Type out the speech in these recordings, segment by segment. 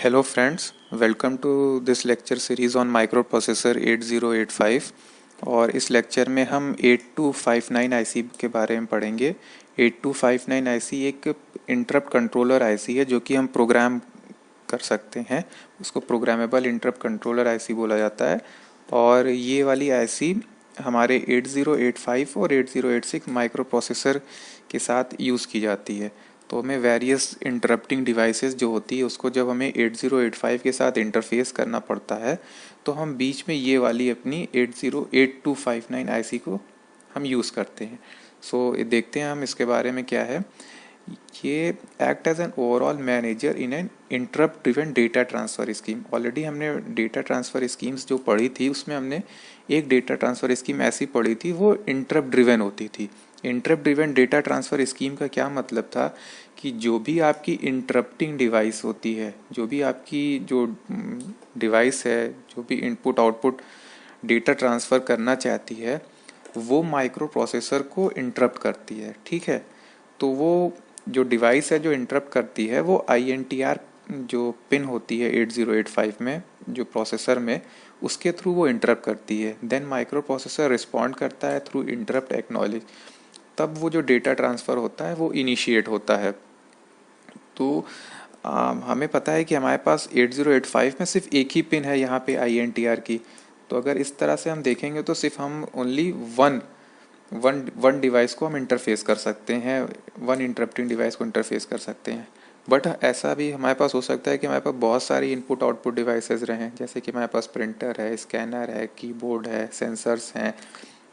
Hello friends, welcome to this lecture series on microprocessor 8085 और इस lecture में हम 8259 आईसी के बारे में पढ़ेंगे। 8259 आईसी एक इंटरप्ट कंट्रोलर आईसी है जो कि हम प्रोग्राम कर सकते हैं, उसको प्रोग्रामेबल इंटरप्ट कंट्रोलर आईसी बोला जाता है। और ये वाली आईसी हमारे 8085 और 8086 माइक्रो प्रोसेसर के साथ यूज़ की जाती है। तो हमें वेरियस इंटरप्टिंग डिवाइसेस जो होती है उसको जब हमें 8085 के साथ इंटरफेस करना पड़ता है तो हम बीच में ये वाली अपनी 8259 आईसी को हम यूज़ करते हैं। देखते हैं हम इसके बारे में क्या है। ये act as an overall manager in an interrupt driven data transfer scheme. Already हमने डेटा ट्रांसफ़र स्कीम्स जो पढ़ी थी उसमें हमने एक डेटा ट्रांसफ़र स्कीम ऐसी पढ़ी थी, वो इंटरप्ट ड्रिवन होती थी। Interrupt driven data transfer scheme का क्या मतलब था कि जो भी आपकी इंटरप्टिंग डिवाइस होती है, जो भी आपकी जो डिवाइस है, जो भी इनपुट आउटपुट डेटा ट्रांसफ़र करना चाहती है वो माइक्रो प्रोसेसर को इंटरप्ट करती है। ठीक है, तो वो जो डिवाइस है जो इंटरप्ट करती है वो INTR जो पिन होती है 8085 में, जो प्रोसेसर में, उसके थ्रू वो इंटरप्ट करती है। देन माइक्रो प्रोसेसर रिस्पॉन्ड करता है थ्रू इंटरप्ट एक्नॉलेज, तब वो जो डेटा ट्रांसफ़र होता है वो इनिशिएट होता है। तो हमें पता है कि हमारे पास 8085 में सिर्फ एक ही पिन है यहाँ पे INTR की। तो अगर इस तरह से हम देखेंगे तो सिर्फ हम only one one one device को हम इंटरफेस कर सकते हैं, वन इंटरप्टिंग डिवाइस को इंटरफेस कर सकते हैं। बट ऐसा भी हमारे पास हो सकता है कि हमारे पास बहुत सारी इनपुट आउटपुट डिवाइसेस रहें, जैसे कि हमारे पास प्रिंटर है, स्कैनर है, कीबोर्ड है, सेंसर्स हैं,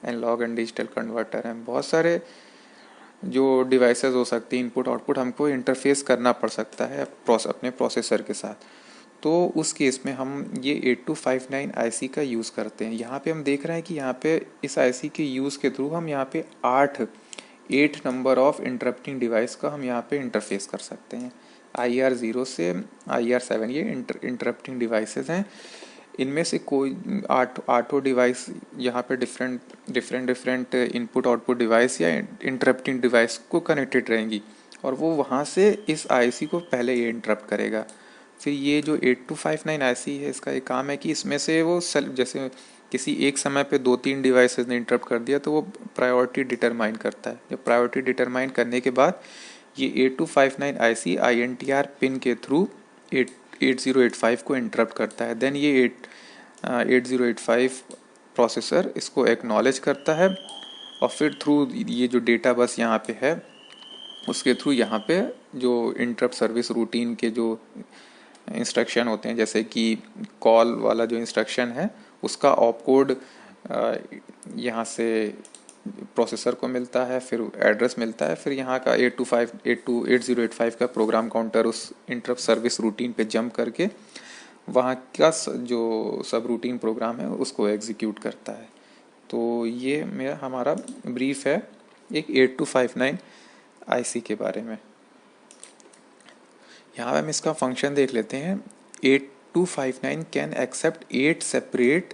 एनालॉग एंड डिजिटल कन्वर्टर हैं। बहुत सारे जो डिवाइसेस हो सकती हैं, इनपुट आउटपुट हमको इंटरफेस करना पड़ सकता है अपने प्रोसेसर के साथ। तो उस केस में हम ये 8259 आईसी का यूज़ करते हैं। यहाँ पे हम देख रहे हैं कि यहाँ पे इस आईसी के यूज़ के थ्रू हम यहाँ पे 8 नंबर ऑफ इंटरप्टिंग डिवाइस का हम यहाँ पे इंटरफेस कर सकते हैं। IR0 से IR7 ये इंटरप्टिंग डिवाइसेस हैं। इनमें से कोई आठों डिवाइस यहाँ पे डिफरेंट इनपुट आउटपुट डिवाइस या इंटरप्टिंग डिवाइस को कनेक्टेड रहेंगी और वो वहाँ से इस आईसी को पहले ये इंटरप्ट करेगा। फिर ये जो 8259 आईसी है, इसका एक काम है कि इसमें से वो सेल्फ, जैसे किसी एक समय पे 2-3 डिवाइसेस ने इंटरप्ट कर दिया तो वो प्रायोरिटी डिटरमाइन करता है। जब प्रायोरिटी डिटरमाइन करने के बाद ये 8259 आईसी INTR पिन के थ्रू 8085 को इंटरप्ट करता है। देन ये 8085 प्रोसेसर इसको एक्नॉलेज करता है और फिर थ्रू ये जो डेटा बस यहाँ पे है उसके थ्रू यहाँ पे जो इंटरप्ट सर्विस रूटीन के जो इंस्ट्रक्शन होते हैं, जैसे कि कॉल वाला जो इंस्ट्रक्शन है उसका ऑप कोड यहाँ से प्रोसेसर को मिलता है, फिर एड्रेस मिलता है, फिर यहाँ का 8085 का प्रोग्राम काउंटर उस इंटरप्ट सर्विस रूटीन पे जंप करके वहाँ का जो सब रूटीन प्रोग्राम है उसको एग्जीक्यूट करता है। तो ये मेरा हमारा ब्रीफ है एक 8259 आईसी के बारे में। यहाँ पे हम इसका फंक्शन देख लेते हैं। 8259 can accept 8 separate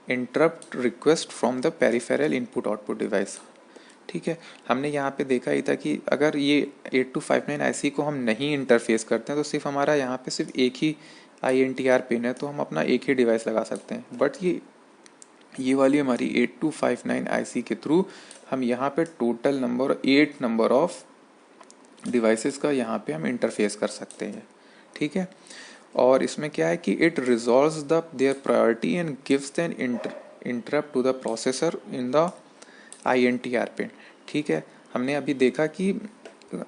interrupt request from the peripheral input output device. ठीक है, हमने यहाँ पे देखा ही था कि अगर ये 8259 आईसी को हम नहीं इंटरफेस करते हैं तो सिर्फ हमारा यहाँ पे सिर्फ एक ही INTR पिन है, तो हम अपना एक ही डिवाइस लगा सकते हैं। बट ये वाली हमारी 8259 आईसी के थ्रू हम यहाँ पे total number 8 number of devices का यहाँ पे हम इंटरफेस कर सकते हैं। ठीक है, और इसमें क्या है कि it resolves the their priority and gives then interrupt to the processor in the INTR pin. ठीक है, हमने अभी देखा कि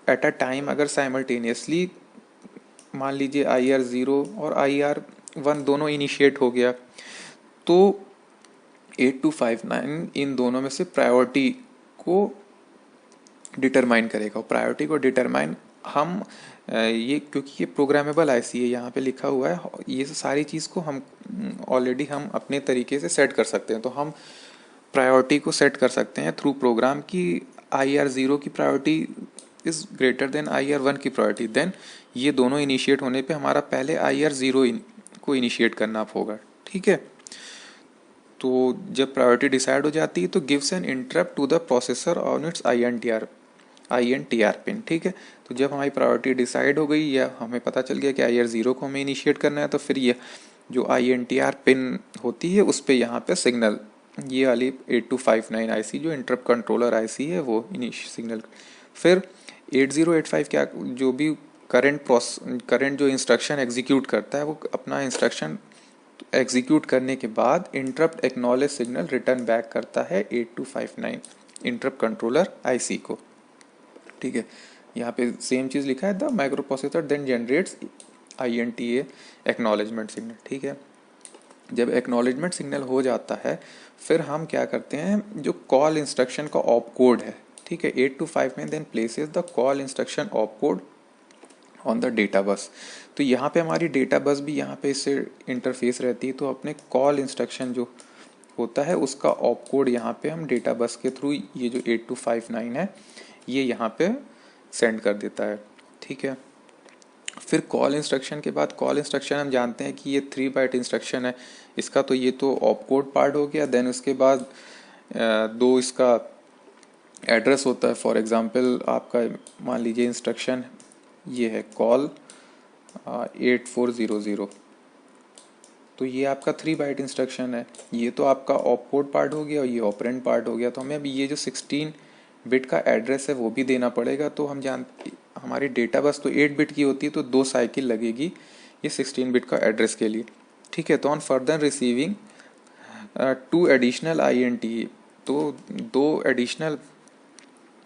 एट अ टाइम अगर साइमल्टेनियसली मान लीजिए IR0 और IR1 दोनों इनिशिएट हो गया तो 8259 इन दोनों में से प्रायोरिटी को डिटरमाइन करेगा। प्रायोरिटी को डिटरमाइन हम ये, क्योंकि ये प्रोग्रामेबल आईसी है, यहाँ पे लिखा हुआ है, ये सारी चीज़ को हम ऑलरेडी हम अपने तरीके से सेट कर सकते हैं। तो हम प्रायोरिटी को सेट कर सकते हैं थ्रू प्रोग्राम की IR0 की priority is greater than IR1 की प्रायोरिटी। देन ये दोनों इनिशिएट होने पे हमारा पहले IR0 को इनिशिएट करना होगा। ठीक है, तो जब प्रायोरिटी डिसाइड हो जाती है तो gives an interrupt to the processor on its INTR INTR pin. ठीक है, तो जब हमारी प्रायोरिटी डिसाइड हो गई या हमें पता चल गया कि IR0 को हमें इनिशिएट करना है, तो फिर ये जो INTR पिन होती है उस पर यहाँ पे सिग्नल, ये वाली 8259 IC जो इंटरप्ट कंट्रोलर IC है वो सिग्नल। फिर 8085 क्या, जो भी करंट जो इंस्ट्रक्शन एग्जीक्यूट करता है वो अपना इंस्ट्रक्शन एग्जीक्यूट करने के बाद interrupt acknowledge signal return back करता है 8259 इंटरप्ट कंट्रोलर IC को। ठीक है, यहाँ पे सेम चीज़ लिखा है, the microprocessor then generates INTA acknowledgement signal. ठीक है, जब एक्नॉलेजमेंट सिग्नल हो जाता है फिर हम क्या करते हैं, जो कॉल इंस्ट्रक्शन का ऑप कोड है, ठीक है, 825 में then places the call instruction op code on the data bus. तो यहाँ पे हमारी डेटा बस भी यहाँ पे इससे इंटरफेस रहती है, तो अपने कॉल इंस्ट्रक्शन जो होता है उसका ऑप कोड यहाँ पे हम डेटा बस के थ्रू, ये जो 8259 है ये यहाँ पे सेंड कर देता है। ठीक है, फिर कॉल इंस्ट्रक्शन के बाद, कॉल इंस्ट्रक्शन हम जानते हैं कि ये 3 बाइट इंस्ट्रक्शन है इसका, तो ये तो ऑप कोड पार्ट हो गया। देन उसके बाद दो इसका एड्रेस होता है। फॉर एग्जांपल आपका मान लीजिए इंस्ट्रक्शन ये है कॉल 8400, तो ये आपका 3 बाइट इंस्ट्रक्शन है, ये तो आपका ऑप कोड पार्ट हो गया और ये ऑपरेंड पार्ट हो गया। तो हमें अभी ये जो 16 बिट का एड्रेस है वो भी देना पड़ेगा। तो हम हमारी डेटा बस तो 8 बिट की होती है, तो 2 साइकिल लगेगी ये 16 बिट का एड्रेस के लिए। ठीक है, तो on further receiving 2 additional INTA, तो 2 एडिशनल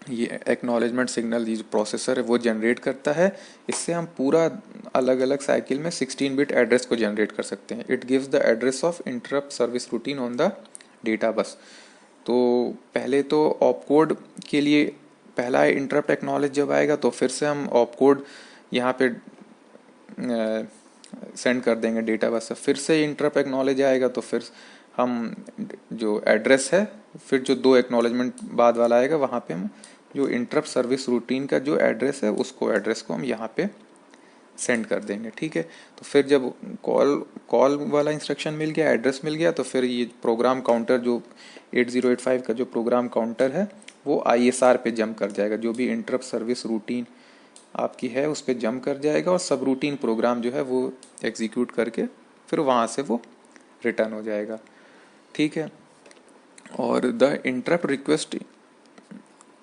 ये एक्नॉलेजमेंट सिग्नल ये जो प्रोसेसर है वो जनरेट करता है। इससे हम पूरा अलग अलग साइकिल में 16 बिट एड्रेस को जनरेट कर सकते हैं। It gives the address of interrupt service routine on the data bus. तो पहले तो ऑप कोड के लिए पहला इंटरप्ट एक्नॉलेज जब आएगा तो फिर से हम ऑप कोड यहाँ पे सेंड कर देंगे डेटा बस से। फिर से इंटरप्ट एक्नॉलेज आएगा तो फिर हम जो एड्रेस है, फिर जो 2 एक्नॉलेजमेंट बाद वाला आएगा वहाँ पे हम जो इंटरप्ट सर्विस रूटीन का जो एड्रेस है उसको एड्रेस को हम यहाँ पे सेंड कर देंगे। ठीक है, तो फिर जब कॉल वाला इंस्ट्रक्शन मिल गया, एड्रेस मिल गया, तो फिर ये प्रोग्राम काउंटर जो 8085 का जो प्रोग्राम काउंटर है वो ISR पे जंप कर जाएगा। जो भी इंटरप्ट सर्विस रूटीन आपकी है उस पर जंप कर जाएगा और सब रूटीन प्रोग्राम जो है वो एग्जीक्यूट करके फिर वहाँ से वो रिटर्न हो जाएगा। ठीक है, और the interrupt request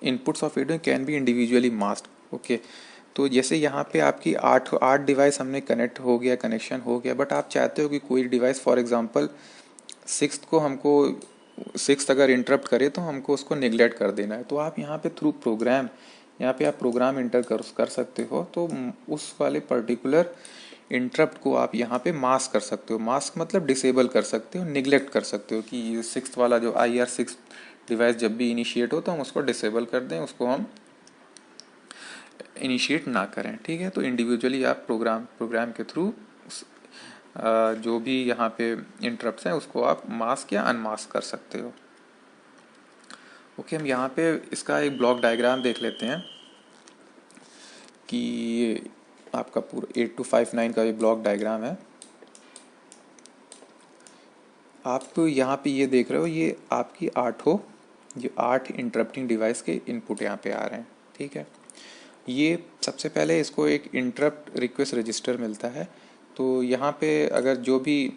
inputs of एडो can be individually masked. Okay, तो जैसे यहाँ पे आपकी 8 डिवाइस हमने कनेक्ट हो गया, कनेक्शन हो गया, बट आप चाहते हो कि कोई डिवाइस फॉर एग्जांपल 6th को हमको 6th अगर इंटरप्ट करे तो हमको उसको निगलेक्ट कर देना है, तो आप यहाँ पे थ्रू प्रोग्राम, यहाँ पे आप प्रोग्राम इंटर कर सकते हो। तो उस वाले पर्टिकुलर इंटरप्ट को आप यहाँ पे मास्क कर सकते हो। मास्क मतलब डिसेबल कर सकते हो, निगलेक्ट कर सकते हो कि 6th वाला जो IR6 डिवाइस जब भी इनिशिएट हो तो हम उसको डिसेबल कर दें, उसको हम इनिशिएट ना करें। ठीक है, तो इंडिविजुअली आप प्रोग्राम के थ्रू जो भी यहाँ पे इंटरप्ट्स हैं उसको आप मास्क या अनमास्क कर सकते हो। ओके, हम यहाँ पे इसका एक ब्लॉक डायग्राम देख लेते हैं कि आपका पूरा 8259 का ये ब्लॉक डायग्राम है। आप यहाँ पे ये देख रहे हो, ये आपकी 8 इंटरप्टिंग डिवाइस के इनपुट यहाँ पे आ रहे हैं। ठीक है, ये सबसे पहले इसको एक इंटरप्ट रिक्वेस्ट रजिस्टर मिलता है। तो यहाँ पे अगर जो भी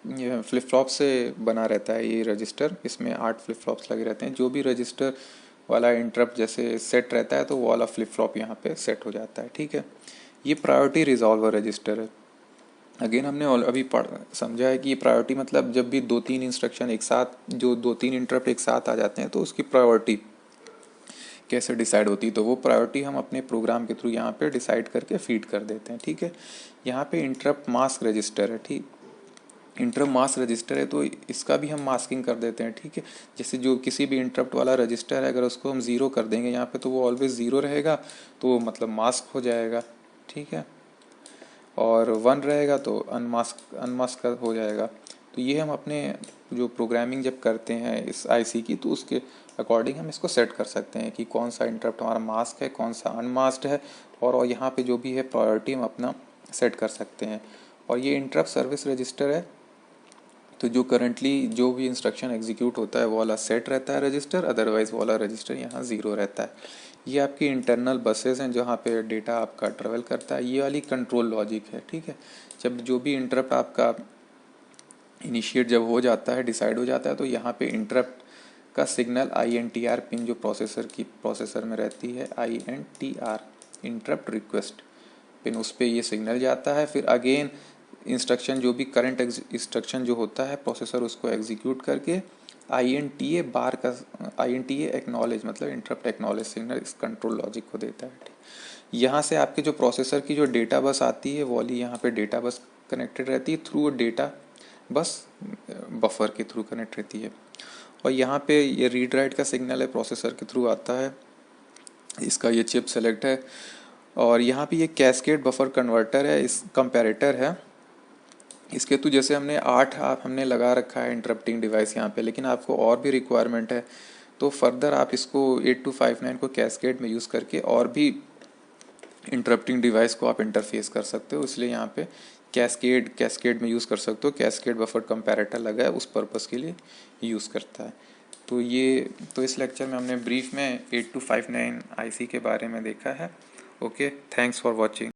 फ्लिप फ्लॉप से बना रहता है ये रजिस्टर, इसमें 8 फ्लिप फ्लॉप्स लगे रहते हैं, जो भी रजिस्टर वाला इंटरप्ट जैसे सेट रहता है तो वो वाला फ्लिप फ्लॉप यहाँ पे सेट हो जाता है। ठीक है, ये प्रायोरिटी रिजॉल्वर रजिस्टर है। अगेन हमने अभी समझा है कि ये प्रायोरिटी मतलब जब भी 2-3 इंस्ट्रक्शन एक साथ, जो 2-3 इंटरप्ट एक साथ आ जाते हैं तो उसकी प्रायोरिटी कैसे डिसाइड होती है, तो वो प्रायोरिटी हम अपने प्रोग्राम के थ्रू यहाँ पे डिसाइड करके फीड कर देते हैं। ठीक है, यहाँ पे इंटरप्ट मास्क रजिस्टर है। ठीक, इंटरप्ट मास्क रजिस्टर है तो इसका भी हम मास्किंग कर देते हैं। ठीक है, जैसे जो किसी भी इंटरप्ट वाला रजिस्टर है अगर उसको हम 0 कर देंगे यहाँ पे तो वो ऑलवेज 0 रहेगा, तो मतलब मास्क हो जाएगा। ठीक है, और 1 रहेगा तो अनमास्क हो जाएगा। तो ये हम अपने जो प्रोग्रामिंग जब करते हैं इस IC की तो उसके अकॉर्डिंग हम इसको सेट कर सकते हैं कि कौन सा इंटरप्ट हमारा मास्क है, कौन सा अनमास्क्ड है, और यहाँ पे जो भी है प्रायोरिटी हम अपना सेट कर सकते हैं। और ये इंटरप्ट सर्विस रजिस्टर है, तो जो करंटली जो भी इंस्ट्रक्शन एग्जीक्यूट होता है वो वाला सेट रहता है रजिस्टर, अदरवाइज वो वाला रजिस्टर यहाँ 0 रहता है। ये आपकी इंटरनल बसेस हैं जहाँ पे डेटा आपका ट्रेवल करता है। ये वाली कंट्रोल लॉजिक है, ठीक है। जब जो भी इंटरप्ट आपका इनिशिएट जब हो जाता है, डिसाइड हो जाता है, तो यहाँ पे इंटरप्ट का सिग्नल INTR पिन जो प्रोसेसर में रहती है, INTR इंटरप्ट रिक्वेस्ट पिन, उस पर ये सिग्नल जाता है। फिर अगेन इंस्ट्रक्शन जो भी करंट इंस्ट्रक्शन जो होता है, प्रोसेसर उसको एग्जीक्यूट करके INTA बार का INTA एक्नॉलेज मतलब इंटरप्ट एक्नॉलेज सिग्नल इस कंट्रोल लॉजिक को देता है, ठीक। यहाँ से आपके जो प्रोसेसर की जो डेटा बस आती है, वो वाली यहाँ पे डेटा बस कनेक्टेड रहती है थ्रू डेटा बस बफर के थ्रू कनेक्ट रहती है। और यहाँ पे ये रीड राइट का सिग्नल है प्रोसेसर के थ्रू आता है, इसका ये चिप सेलेक्ट है। और यहाँ पे ये कैस्केड बफर कन्वर्टर है, इस कंपैरेटर है इसके तो जैसे हमने 8 आप हमने लगा रखा है इंटरप्टिंग डिवाइस यहाँ पे, लेकिन आपको और भी रिक्वायरमेंट है तो फर्दर आप इसको 8259 को कैस्केड में यूज़ करके और भी इंटरप्टिंग डिवाइस को आप इंटरफेस कर सकते हो। इसलिए यहाँ पे कैस्केड में यूज़ कर सकते हो। कैस्केड बफर कंपैरेटर लगा है, उस पर्पस के लिए यूज़ करता है। तो इस लेक्चर में हमने ब्रीफ में 8259 IC के बारे में देखा है। Okay, thanks for watching.